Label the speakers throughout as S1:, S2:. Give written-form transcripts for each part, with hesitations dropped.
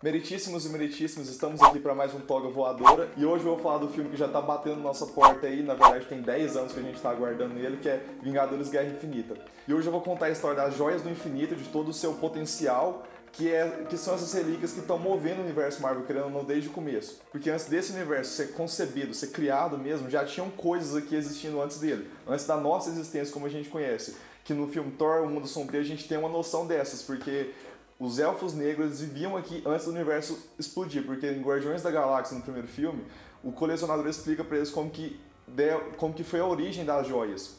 S1: Meritíssimos e meritíssimos, estamos aqui para mais um Toga Voadora e hoje eu vou falar do filme que já tá batendo na nossa porta aí, na verdade tem 10 anos que a gente tá aguardando ele, que é Vingadores Guerra Infinita. E hoje eu vou contar a história das joias do infinito, de todo o seu potencial, que são essas relíquias que estão movendo o universo Marvel, querendo ou não, desde o começo. Porque antes desse universo ser concebido, ser criado mesmo, já tinham coisas aqui existindo antes dele, antes da nossa existência como a gente conhece. Que no filme Thor, O Mundo Sombrio, a gente tem uma noção dessas, porque os Elfos Negros viviam aqui antes do universo explodir, porque em Guardiões da Galáxia, no primeiro filme, o colecionador explica para eles como que foi a origem das joias.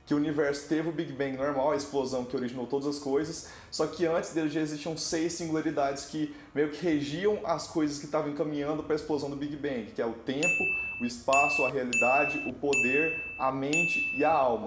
S1: Que o universo teve o Big Bang normal, a explosão que originou todas as coisas, só que antes dele já existiam 6 singularidades que meio que regiam as coisas que estavam encaminhando para a explosão do Big Bang, que é o tempo, o espaço, a realidade, o poder, a mente e a alma.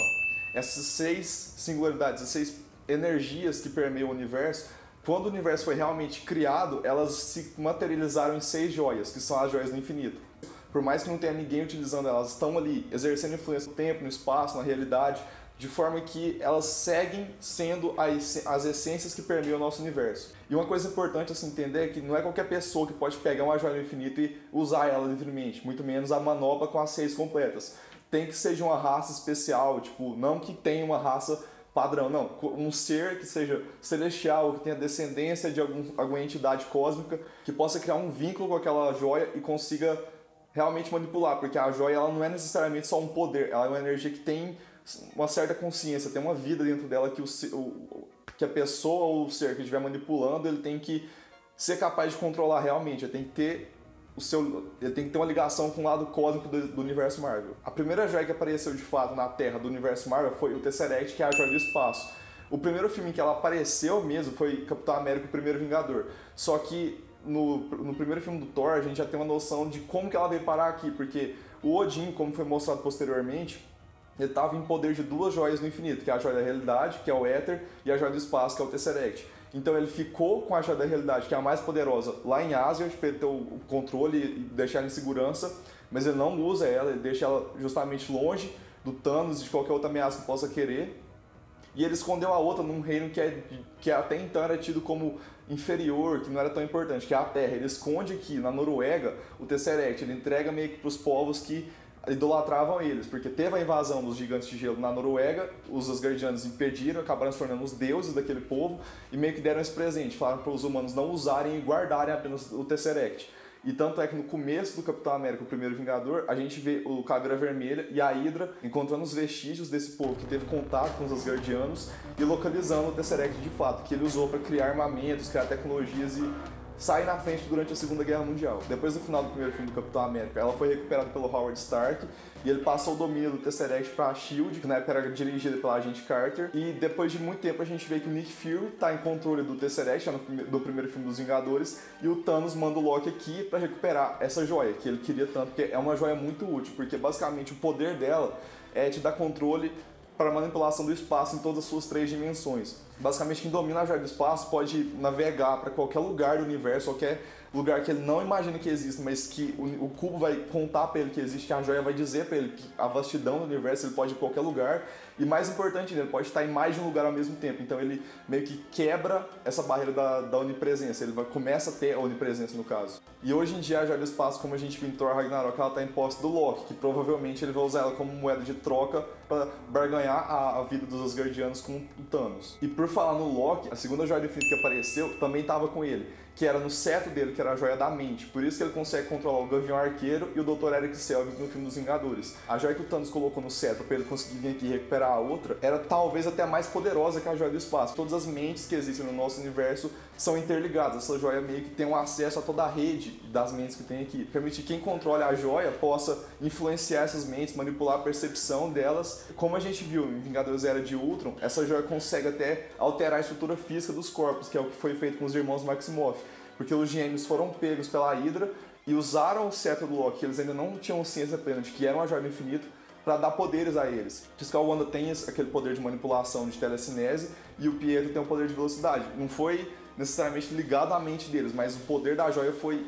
S1: Essas 6 singularidades, essas 6 energias que permeiam o universo, quando o universo foi realmente criado, elas se materializaram em 6 joias, que são as joias do infinito. Por mais que não tenha ninguém utilizando elas, estão ali exercendo influência no tempo, no espaço, na realidade, de forma que elas seguem sendo as essências que permeiam o nosso universo. E uma coisa importante a se entender é que não é qualquer pessoa que pode pegar uma joia do infinito e usar ela livremente, muito menos a manopla com as 6 completas. Tem que ser de uma raça especial, tipo, não que tenha uma raça padrão, não. Um ser que seja celestial, que tenha descendência de alguma entidade cósmica, que possa criar um vínculo com aquela joia e consiga realmente manipular, porque a joia ela não é necessariamente só um poder, ela é uma energia que tem uma certa consciência, tem uma vida dentro dela que a pessoa ou o ser que estiver manipulando, ele tem que ser capaz de controlar realmente, ele tem que ter uma ligação com o lado cósmico do universo Marvel. A primeira joia que apareceu de fato na Terra do universo Marvel foi o Tesseract, que é a joia do espaço. O primeiro filme em que ela apareceu mesmo foi Capitão América, o Primeiro Vingador. Só que no primeiro filme do Thor a gente já tem uma noção de como que ela veio parar aqui, porque o Odin, como foi mostrado posteriormente, ele estava em poder de 2 joias no infinito, que é a joia da realidade, que é o Éter, e a joia do espaço, que é o Tesseract. Então ele ficou com a joia da realidade, que é a mais poderosa, lá em Asgard, para ele ter o controle e deixar ela em segurança, mas ele não usa ela, ele deixa ela justamente longe do Thanos e de qualquer outra ameaça que possa querer. E ele escondeu a outra num reino que até então era tido como inferior, que não era tão importante, que é a Terra. Ele esconde aqui, na Noruega, o Tesseract, ele entrega meio que para os povos que idolatravam eles, porque teve a invasão dos gigantes de gelo na Noruega, os Asgardianos impediram, acabaram se tornando os deuses daquele povo e meio que deram esse presente, falaram para os humanos não usarem e guardarem apenas o Tesseract. E tanto é que no começo do Capitão América, o Primeiro Vingador, a gente vê o Caveira Vermelha e a Hydra encontrando os vestígios desse povo que teve contato com os Asgardianos e localizando o Tesseract de fato, que ele usou para criar armamentos, criar tecnologias e sai na frente durante a Segunda Guerra Mundial. Depois do final do primeiro filme do Capitão América, ela foi recuperada pelo Howard Stark e ele passou o domínio do Tesseract para a SHIELD, que na época era dirigida pela agente Carter, e depois de muito tempo a gente vê que o Nick Fury está em controle do Tesseract, do primeiro filme dos Vingadores, e o Thanos manda o Loki aqui para recuperar essa joia, que ele queria tanto, porque é uma joia muito útil, porque basicamente o poder dela é te dar controle para a manipulação do espaço em todas as suas 3 dimensões. Basicamente, quem domina a joia do espaço pode navegar para qualquer lugar do universo, qualquer lugar que ele não imagine que existe, mas que o cubo vai contar para ele que existe, que a joia vai dizer para ele que a vastidão do universo, ele pode ir em qualquer lugar, e mais importante, ele pode estar em mais de um lugar ao mesmo tempo. Então ele meio que quebra essa barreira da onipresença, ele começa a ter a onipresença no caso. E hoje em dia a joia do espaço, como a gente viu em Thor Ragnarok, ela está em posse do Loki, que provavelmente ele vai usar ela como moeda de troca para barganhar a vida dos Asgardianos com o Thanos. E por falar no Loki, a segunda joia do infinito que apareceu também estava com ele, que era no cetro dele, que era a joia da mente. Por isso que ele consegue controlar o Gavião Arqueiro e o Dr. Eric Selvig no filme dos Vingadores. A joia que o Thanos colocou no cetro para ele conseguir vir aqui e recuperar a outra, era talvez até mais poderosa que a joia do espaço. Todas as mentes que existem no nosso universo são interligadas. Essa joia meio que tem um acesso a toda a rede das mentes que tem aqui. Permite que quem controle a joia possa influenciar essas mentes, manipular a percepção delas. Como a gente viu em Vingadores Era de Ultron, essa joia consegue até alterar a estrutura física dos corpos, que é o que foi feito com os irmãos Maximoff. Porque os gêmeos foram pegos pela Hydra e usaram o cetro do Loki, eles ainda não tinham ciência plena de que era uma joia do infinito, para dar poderes a eles. Por isso que a Wanda tem aquele poder de manipulação, de telecinese, e o Pietro tem um poder de velocidade. Não foi necessariamente ligado à mente deles, mas o poder da joia foi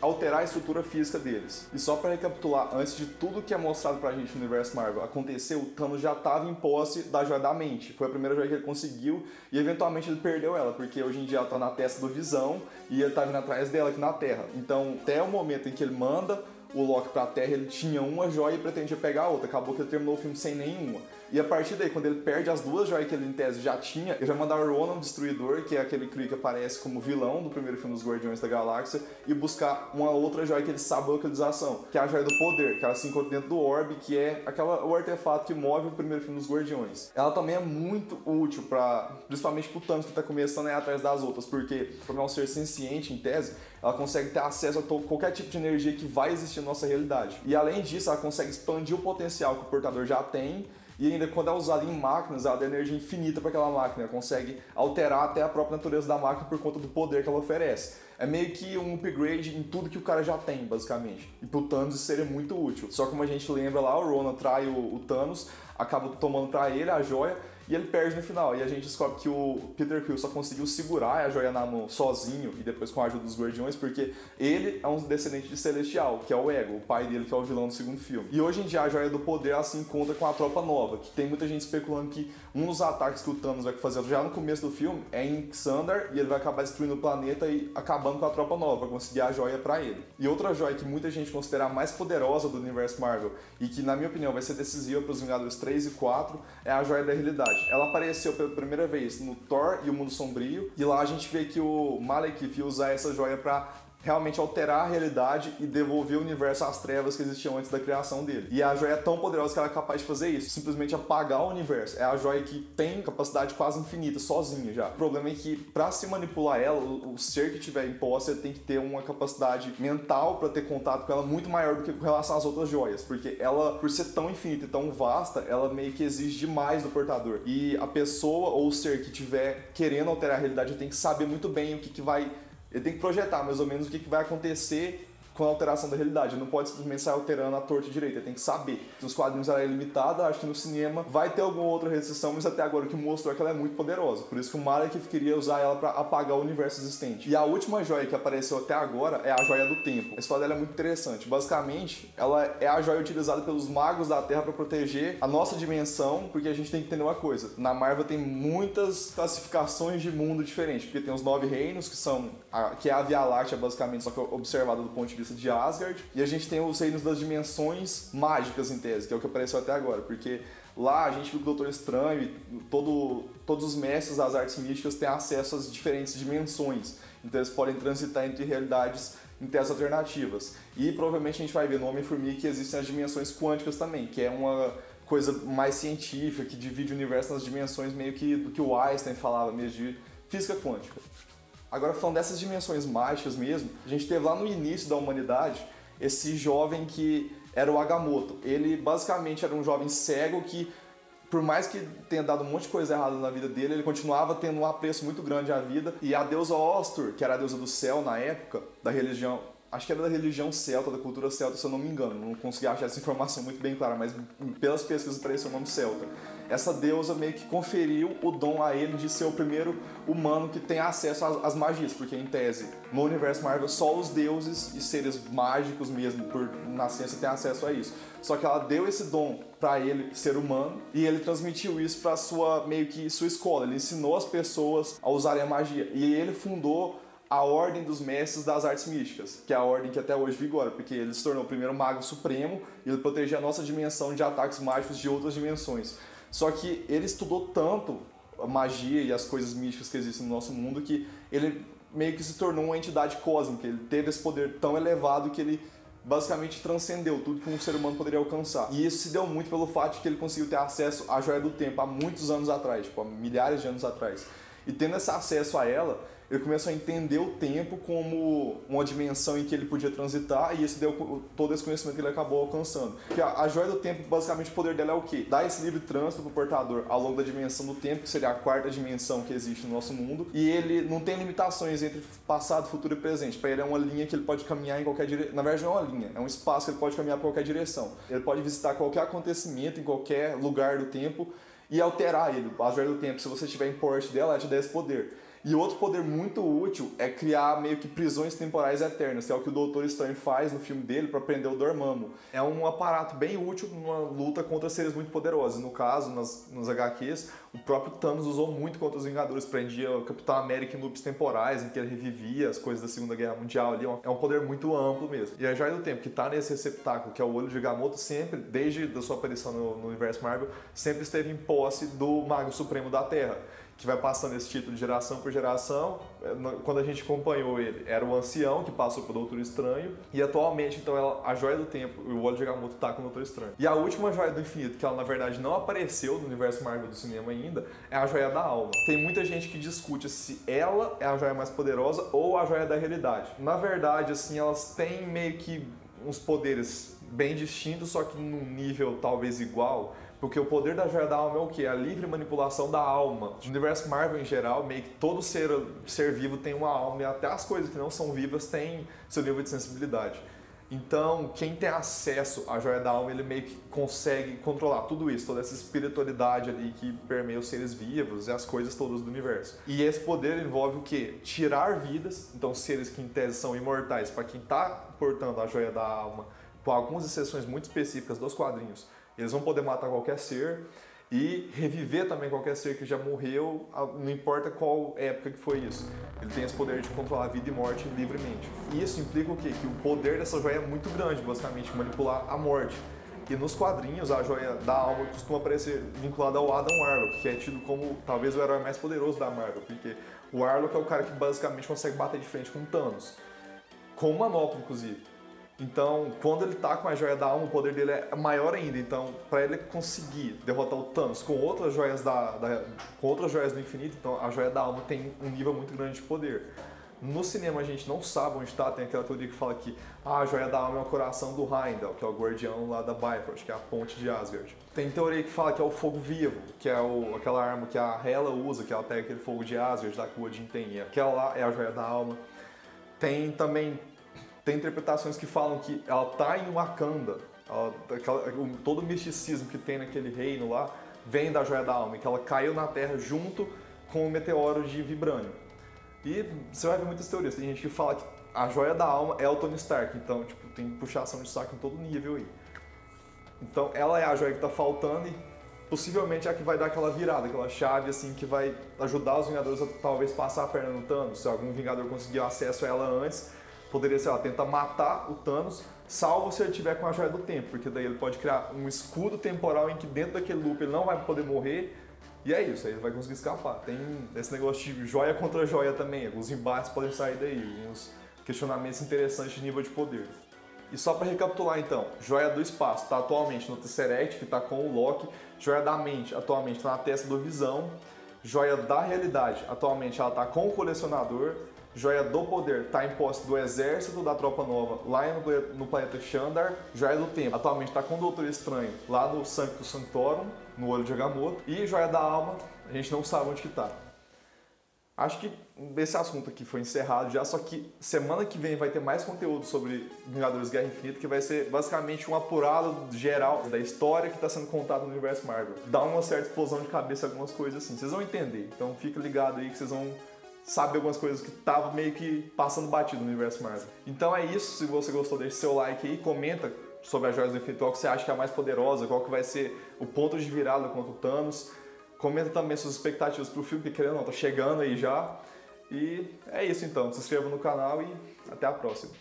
S1: alterar a estrutura física deles. E só para recapitular, antes de tudo que é mostrado pra gente no universo Marvel acontecer, o Thanos já estava em posse da Joia da Mente. Foi a primeira joia que ele conseguiu e eventualmente ele perdeu ela, porque hoje em dia ela tá na testa do Visão e ele tá vindo atrás dela aqui na Terra. Então, até o momento em que ele manda o Loki pra Terra, ele tinha uma joia e pretendia pegar a outra. Acabou que ele terminou o filme sem nenhuma. E a partir daí, quando ele perde as duas joias que ele, em tese, já tinha, ele vai mandar o Ronan, o Destruidor, que é aquele Kree que aparece como vilão do primeiro filme dos Guardiões da Galáxia, e buscar uma outra joia que ele sabe a localização, que é a Joia do Poder, que ela se encontra dentro do Orbe, que é o artefato que move o primeiro filme dos Guardiões. Ela também é muito útil, principalmente pro Thanos, que tá começando a ir atrás das outras, porque, como é um ser senciente, em tese, ela consegue ter acesso a qualquer tipo de energia que vai existir na nossa realidade. E além disso, ela consegue expandir o potencial que o portador já tem, e ainda quando é usada em máquinas, ela dá energia infinita para aquela máquina, ela consegue alterar até a própria natureza da máquina por conta do poder que ela oferece. É meio que um upgrade em tudo que o cara já tem, basicamente. E pro Thanos isso seria muito útil. Só como a gente lembra lá, o Ronan trai o Thanos, acaba tomando pra ele a joia, e ele perde no final. E a gente descobre que o Peter Quill só conseguiu segurar a joia na mão sozinho e depois com a ajuda dos Guardiões, porque ele é um descendente de Celestial, que é o Ego, o pai dele, que é o vilão do segundo filme. E hoje em dia a joia do poder ela se encontra com a Tropa Nova, que tem muita gente especulando que um dos ataques que o Thanos vai fazer já no começo do filme é em Xandar, e ele vai acabar destruindo o planeta e acabando com a Tropa Nova, pra conseguir a joia pra ele. E outra joia que muita gente considera a mais poderosa do universo Marvel, e que na minha opinião vai ser decisiva pros Vingadores 3 e 4, é a Joia da Realidade. Ela apareceu pela primeira vez no Thor e o Mundo Sombrio, e lá a gente vê que o Malekith ia usar essa joia pra realmente alterar a realidade e devolver o universo às trevas que existiam antes da criação dele. E a joia é tão poderosa que ela é capaz de fazer isso, simplesmente apagar o universo. É a joia que tem capacidade quase infinita, sozinha já. O problema é que, pra se manipular ela, o ser que tiver em posse tem que ter uma capacidade mental pra ter contato com ela muito maior do que com relação às outras joias, porque ela, por ser tão infinita e tão vasta, ela meio que exige demais do portador. E a pessoa ou o ser que tiver querendo alterar a realidade tem que saber muito bem o que vai... Ele tem que projetar mais ou menos o que vai acontecer com a alteração da realidade. Ele não pode simplesmente sair alterando a torta direita, ele tem que saber. Nos quadrinhos ela é limitada, acho que no cinema vai ter alguma outra restrição, mas até agora o que mostrou é que ela é muito poderosa. Por isso que o Malekith queria usar ela para apagar o universo existente. E a última joia que apareceu até agora é a Joia do Tempo. A história dela é muito interessante. Basicamente, ela é a joia utilizada pelos magos da Terra para proteger a nossa dimensão, porque a gente tem que entender uma coisa. Na Marvel tem muitas classificações de mundo diferentes, porque tem os 9 reinos, que é a Via Láctea, basicamente, só que observada do ponto de vista de Asgard, e a gente tem os reinos das dimensões mágicas, em tese, que é o que apareceu até agora, porque lá a gente viu que o Doutor Estranho e todos os mestres das artes místicas têm acesso às diferentes dimensões, então eles podem transitar entre realidades em terras alternativas. E provavelmente a gente vai ver no Homem-Formiga que existem as dimensões quânticas também, que é uma coisa mais científica, que divide o universo nas dimensões meio que do que o Einstein falava mesmo de física quântica. Agora, falando dessas dimensões mágicas mesmo, a gente teve lá no início da humanidade esse jovem que era o Agamotto. Ele basicamente era um jovem cego que, por mais que tenha dado um monte de coisa errada na vida dele, ele continuava tendo um apreço muito grande à vida. E a deusa Ostur, que era a deusa do céu na época, da religião, acho que era da religião celta, da cultura celta, se eu não me engano. Não consegui achar essa informação muito bem clara, mas pelas pesquisas apareceu o nome celta. Essa deusa meio que conferiu o dom a ele de ser o primeiro humano que tem acesso às magias, porque em tese, no universo Marvel, só os deuses e seres mágicos mesmo, por nascença, têm acesso a isso. Só que ela deu esse dom para ele, ser humano, e ele transmitiu isso para sua escola. Ele ensinou as pessoas a usarem a magia. E ele fundou a Ordem dos Mestres das Artes Místicas, que é a ordem que até hoje vigora, porque ele se tornou o primeiro mago supremo e ele protegia a nossa dimensão de ataques mágicos de outras dimensões. Só que ele estudou tanto a magia e as coisas místicas que existem no nosso mundo que ele meio que se tornou uma entidade cósmica. Ele teve esse poder tão elevado que ele basicamente transcendeu tudo que um ser humano poderia alcançar. E isso se deu muito pelo fato de que ele conseguiu ter acesso à Joia do Tempo há muitos anos atrás, tipo, há milhares de anos atrás. E tendo esse acesso a ela, ele começou a entender o tempo como uma dimensão em que ele podia transitar, e isso deu todo esse conhecimento que ele acabou alcançando. Porque a Joia do Tempo, basicamente, o poder dela é o quê? Dar esse livre trânsito pro portador ao longo da dimensão do tempo, que seria a quarta dimensão que existe no nosso mundo, e ele não tem limitações entre passado, futuro e presente. Para ele é uma linha que ele pode caminhar em qualquer direção. Na verdade, não é uma linha, é um espaço que ele pode caminhar para qualquer direção. Ele pode visitar qualquer acontecimento em qualquer lugar do tempo e alterar ele. A Joia do Tempo, se você estiver em porte dela, ela te dá esse poder. E outro poder muito útil é criar meio que prisões temporais eternas, que é o que o Doutor Estranho faz no filme dele para prender o Dormammu. É um aparato bem útil numa luta contra seres muito poderosos. No caso, nos HQs, o próprio Thanos usou muito contra os Vingadores, prendia o Capitão América em loops temporais, em que ele revivia as coisas da Segunda Guerra Mundial ali. É um poder muito amplo mesmo. E a Joia do Tempo, que tá nesse receptáculo, que é o olho de Agamotto, sempre, desde a sua aparição no universo Marvel, sempre esteve em posse do Mago Supremo da Terra, que vai passando esse título de geração por geração. Quando a gente acompanhou ele, era o Ancião, que passou pro Doutor Estranho, e atualmente, então, a Joia do Tempo, o Olho de Agamotto, tá com o Doutor Estranho. E a última Joia do Infinito, que ela, na verdade, não apareceu no universo Marvel do cinema ainda, é a Joia da Alma. Tem muita gente que discute se ela é a joia mais poderosa ou a Joia da Realidade. Na verdade, assim, elas têm meio que uns poderes bem distintos, só que num nível talvez igual. Porque o poder da Joia da Alma é o quê? A livre manipulação da alma. No universo Marvel em geral, meio que todo ser vivo tem uma alma, e até as coisas que não são vivas têm seu nível de sensibilidade. Então, quem tem acesso à Joia da Alma, ele meio que consegue controlar tudo isso, toda essa espiritualidade ali que permeia os seres vivos e as coisas todas do universo. E esse poder envolve o quê? Tirar vidas, então seres que em tese são imortais, para quem está portando a Joia da Alma, com algumas exceções muito específicas dos quadrinhos, eles vão poder matar qualquer ser e reviver também qualquer ser que já morreu, não importa qual época que foi isso. Ele tem esse poder de controlar vida e morte livremente. E isso implica o quê? Que o poder dessa joia é muito grande, basicamente, manipular a morte. E nos quadrinhos, a Joia da Alma costuma aparecer vinculada ao Adam Warlock, que é tido como talvez o herói mais poderoso da Marvel, porque o Warlock é o cara que basicamente consegue bater de frente com Thanos, com manopla, inclusive. Então, quando ele tá com a Joia da Alma, o poder dele é maior ainda. Então, para ele conseguir derrotar o Thanos com outras joias com outras joias do infinito, então a Joia da Alma tem um nível muito grande de poder. No cinema a gente não sabe onde está, tem aquela teoria que fala que a Joia da Alma é o coração do Heimdall, que é o guardião lá da Bifrost, que é a ponte de Asgard. Tem teoria que fala que é o fogo vivo, que é aquela arma que a Hela usa, que ela pega aquele fogo de Asgard lá que o Odin tem, e aquela lá é a Joia da Alma. Tem interpretações que falam que ela tá em Wakanda, todo o misticismo que tem naquele reino lá vem da Joia da Alma, que ela caiu na Terra junto com o meteoro de Vibranium. E você vai ver muitas teorias, tem gente que fala que a Joia da Alma é o Tony Stark, então tipo, tem puxação de saco em todo nível aí. Então ela é a joia que tá faltando e possivelmente é a que vai dar aquela virada, aquela chave assim que vai ajudar os Vingadores a talvez passar a perna no Thanos. Se algum Vingador conseguir acesso a ela antes, poderia, sei lá, tentar matar o Thanos, salvo se ele tiver com a Joia do Tempo, porque daí ele pode criar um escudo temporal em que dentro daquele loop ele não vai poder morrer, e é isso, aí ele vai conseguir escapar. Tem esse negócio de joia contra joia também, alguns embates podem sair daí, alguns questionamentos interessantes de nível de poder. E só para recapitular então, Joia do Espaço está atualmente no Tesseract, que está com o Loki, Joia da Mente atualmente está na testa do Visão, Joia da Realidade atualmente ela está com o Colecionador, Joia do Poder está em posse do Exército da Tropa Nova lá no planeta Xandar. Joia do Tempo atualmente está com o Doutor Estranho lá no Sanctus Sanctorum, no Olho de Agamotto. E Joia da Alma, a gente não sabe onde que está. Acho que esse assunto aqui foi encerrado já, só que semana que vem vai ter mais conteúdo sobre Vingadores Guerra Infinita, que vai ser basicamente um apurado geral da história que está sendo contada no universo Marvel. Dá uma certa explosão de cabeça algumas coisas assim, vocês vão entender. Então fica ligado aí que vocês vão sabe algumas coisas que estavam meio que passando batido no universo Marvel. Então é isso, se você gostou, deixe seu like aí, comenta sobre as Joias do Infinito, qual que você acha que é a mais poderosa, qual que vai ser o ponto de virada contra o Thanos. Comenta também suas expectativas pro filme, que querendo ou não, tá chegando aí já. E é isso então, se inscreva no canal e até a próxima.